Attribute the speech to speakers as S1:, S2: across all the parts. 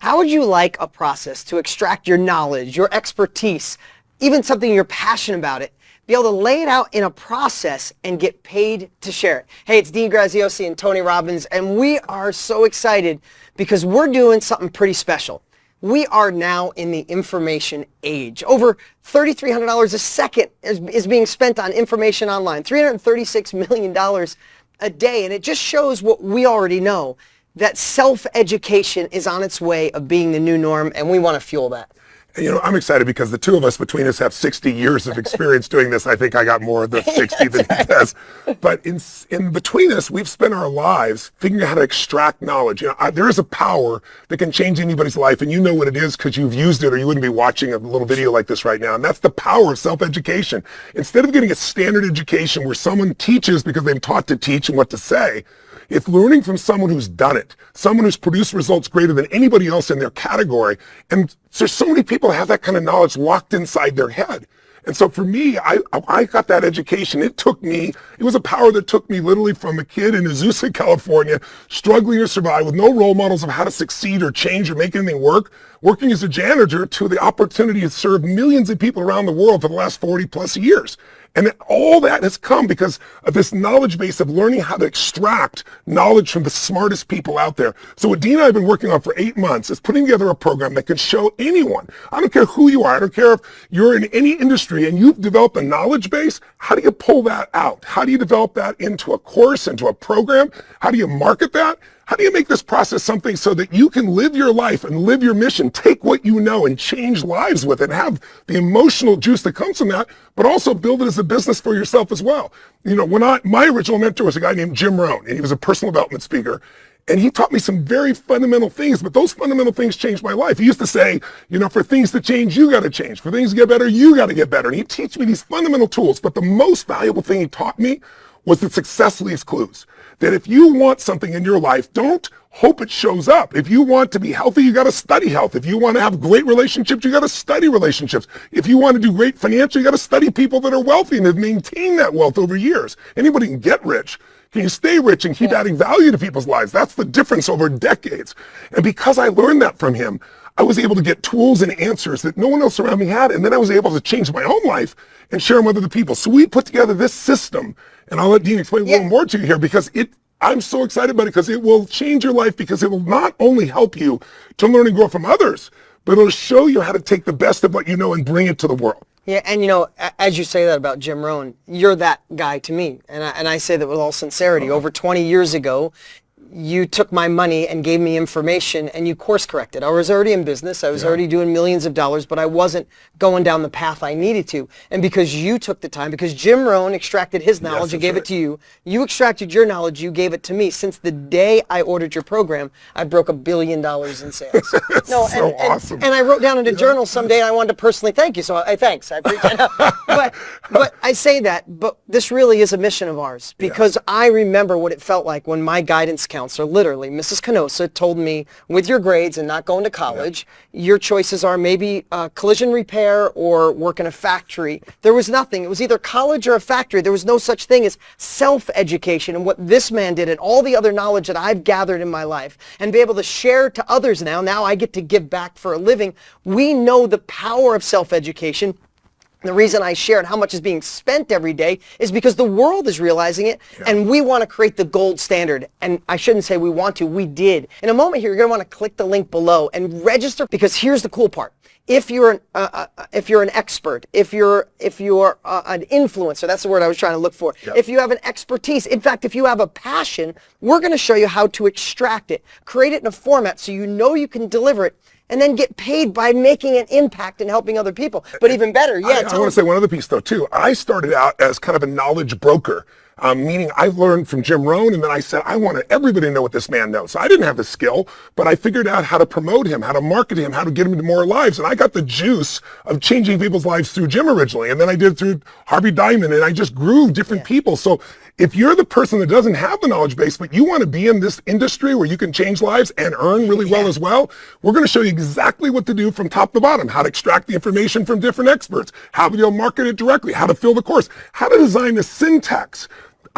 S1: How would you like a process to extract your knowledge, your expertise, even something you're passionate about it, be able to lay it out in a process and get paid to share it? Hey, it's Dean Graziosi and Tony Robbins, and we are so excited because we're doing something pretty special. We are now in the information age. Over $3,300 a second is being spent on information online, $336 million a day, and it just shows what we already know, that self-education is on its way of being the new norm, and we want to fuel that.
S2: You know, I'm excited because the two of us between us have 60 years of experience doing this. I think I got more of the 60 than he does. But in between us, we've spent our lives figuring out how to extract knowledge. You know, there is a power that can change anybody's life, and you know what it is because you've used it, or you wouldn't be watching a little video like this right now. And that's the power of self-education. Instead of getting a standard education where someone teaches because they've taught to teach and what to say, it's learning from someone who's done it, someone who's produced results greater than anybody else in their category. And there's so many people have that kind of knowledge locked inside their head. And so for me, I got that education. It was a power that took me literally from a kid in Azusa, California, struggling to survive with no role models of how to succeed or change or make anything work, working as a janitor, to the opportunity to serve millions of people around the world for the last 40 plus years. And all that has come because of this knowledge base of learning how to extract knowledge from the smartest people out there. So what Dean and I have been working on for 8 months is putting together a program that can show anyone, I don't care who you are, I don't care if you're in any industry and you've developed a knowledge base, how do you pull that out? How do you develop that into a course, into a program? How do you market that? How do you make this process something so that you can live your life and live your mission, take what you know and change lives with it, and have the emotional juice that comes from that, but also build it as a business for yourself as well? You know, my original mentor was a guy named Jim Rohn, and he was a personal development speaker. And he taught me some very fundamental things, but those fundamental things changed my life. He used to say, you know, for things to change, you got to change. For things to get better, you got to get better. And he'd teach me these fundamental tools. But the most valuable thing he taught me was that success leaves clues. That if you want something in your life, don't hope it shows up. If you want to be healthy, you got to study health. If you want to have great relationships, you got to study relationships. If you want to do great financially, you got to study people that are wealthy and have maintained that wealth over years. Anybody can get rich. Can you stay rich and keep adding value to people's lives? That's the difference over decades. And because I learned that from him, I was able to get tools and answers that no one else around me had. And then I was able to change my own life and share them with other people. So we put together this system, and I'll let Dean explain a little more to you here, because I'm so excited about it because it will change your life, because it will not only help you to learn and grow from others, but it'll show you how to take the best of what you know and bring it to the world.
S1: Yeah, and you know, as you say that about Jim Rohn, you're that guy to me. And I say that with all sincerity. Over 20 years ago, you took my money and gave me information, and you course corrected. I was already in business. I was already doing millions of dollars, but I wasn't going down the path I needed to. And because you took the time, because Jim Rohn extracted his knowledge and gave it to you, you extracted your knowledge, you gave it to me. Since the day I ordered your program, I broke $1 billion in sales.
S2: Awesome.
S1: And I wrote down in a journal someday, and I wanted to personally thank you. So thanks. I appreciate it. But I say that, but this really is a mission of ours, because I remember what it felt like when my guidance counselor, literally, Mrs. Canosa, told me, with your grades and not going to college, your choices are maybe collision repair or work in a factory. There was nothing. It was either college or a factory. There was no such thing as self-education. And what this man did, and all the other knowledge that I've gathered in my life and be able to share to others now I get to give back for a living. We know the power of self-education. The reason I shared how much is being spent every day is because the world is realizing it, and we want to create the gold standard. And I shouldn't say we want to, we did. In a moment here, you're going to want to click the link below and register, because here's the cool part. If you're an expert, if you're an influencer, that's the word I was trying to look for. If you have an expertise, in fact, if you have a passion, we're going to show you how to extract it, create it in a format so you know you can deliver it, and then get paid by making an impact and helping other people. But even better, I
S2: want to say one other piece, though, too. I started out as kind of a knowledge broker. Meaning I learned from Jim Rohn, and then I said, I want everybody to know what this man knows. So I didn't have the skill, but I figured out how to promote him, how to market him, how to get him into more lives. And I got the juice of changing people's lives through Jim originally. And then I did it through Harvey Diamond, and I just grew different people. So if you're the person that doesn't have the knowledge base, but you want to be in this industry where you can change lives and earn really well as well, we're going to show you exactly what to do from top to bottom, how to extract the information from different experts, how to market it directly, how to fill the course, how to design the syntax.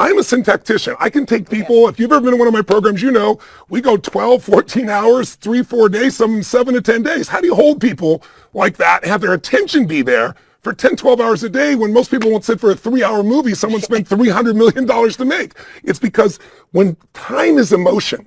S2: I'm a syntactician. I can take people, if you've ever been in one of my programs, you know, we go 12, 14 hours, 3-4 days, some 7 to 10 days. How do you hold people like that and have their attention be there for 10, 12 hours a day when most people won't sit for a 3-hour movie someone spent $300 million to make? It's because when time is emotion,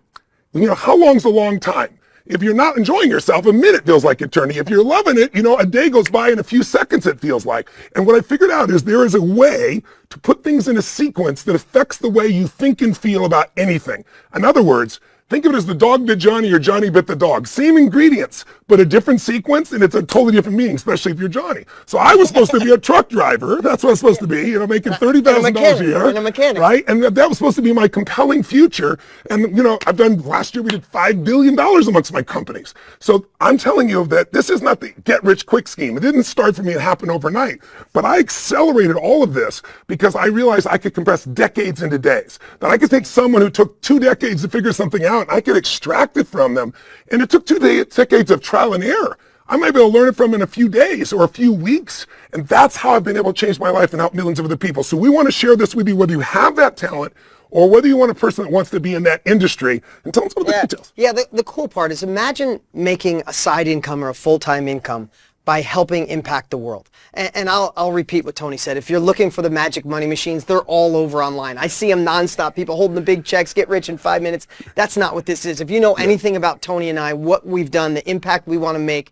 S2: you know, how long's a long time? If you're not enjoying yourself, a minute feels like eternity. If you're loving it, you know, a day goes by in a few seconds it feels like. And what I figured out is there is a way to put things in a sequence that affects the way you think and feel about anything. In other words, think of it as the dog bit Johnny or Johnny bit the dog. Same ingredients, but a different sequence, and it's a totally different meaning, especially if you're Johnny. So I was supposed to be a truck driver. That's what I was supposed to be, you know, making $30,000 a year.
S1: And a mechanic.
S2: Right? And that was supposed to be my compelling future. And, you know, last year we did $5 billion amongst my companies. So I'm telling you that this is not the get rich quick scheme. It didn't start for me and happen overnight. But I accelerated all of this because I realized I could compress decades into days. That I could take someone who took 2 decades to figure something out, I could extract it from them. And it took 2 decades of trial and error. I might be able to learn it from in a few days or a few weeks. And that's how I've been able to change my life and help millions of other people. So we want to share this with you, whether you have that talent or whether you want a person that wants to be in that industry, and tell them some of the details.
S1: Yeah, the cool part is imagine making a side income or a full-time income by helping impact the world. And I'll repeat what Tony said. If you're looking for the magic money machines, they're all over online. I see them nonstop. People holding the big checks, get rich in 5 minutes. That's not what this is. If you know anything about Tony and I, what we've done, the impact we want to make,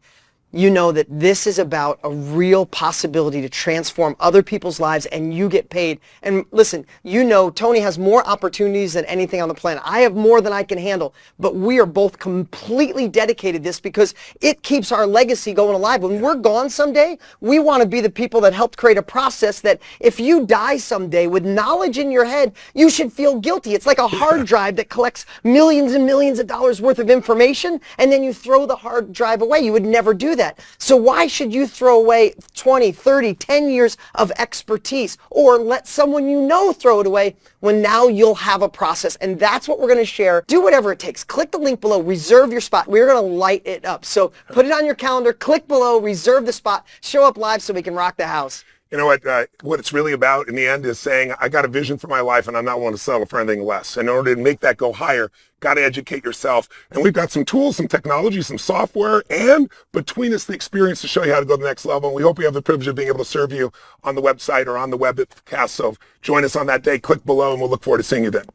S1: you know that this is about a real possibility to transform other people's lives, and you get paid. And listen, you know Tony has more opportunities than anything on the planet. I have more than I can handle, but we are both completely dedicated to this because it keeps our legacy going alive. When we're gone someday, we want to be the people that helped create a process that if you die someday with knowledge in your head, you should feel guilty. It's like a hard drive that collects millions and millions of dollars worth of information, and then you throw the hard drive away. You would never do that. So why should you throw away 20, 30, 10 years of expertise or let someone you know throw it away when now you'll have a process? And that's what we're going to share. Do whatever it takes. Click the link below. Reserve your spot. We're going to light it up. So put it on your calendar. Click below. Reserve the spot. Show up live so we can rock the house.
S2: You know what it's really about in the end is saying, I got a vision for my life and I'm not willing to settle for anything less. And in order to make that go higher, got to educate yourself. And we've got some tools, some technology, some software, and between us, the experience to show you how to go to the next level. And we hope we have the privilege of being able to serve you on the website or on the webcast. So join us on that day, click below, and we'll look forward to seeing you then.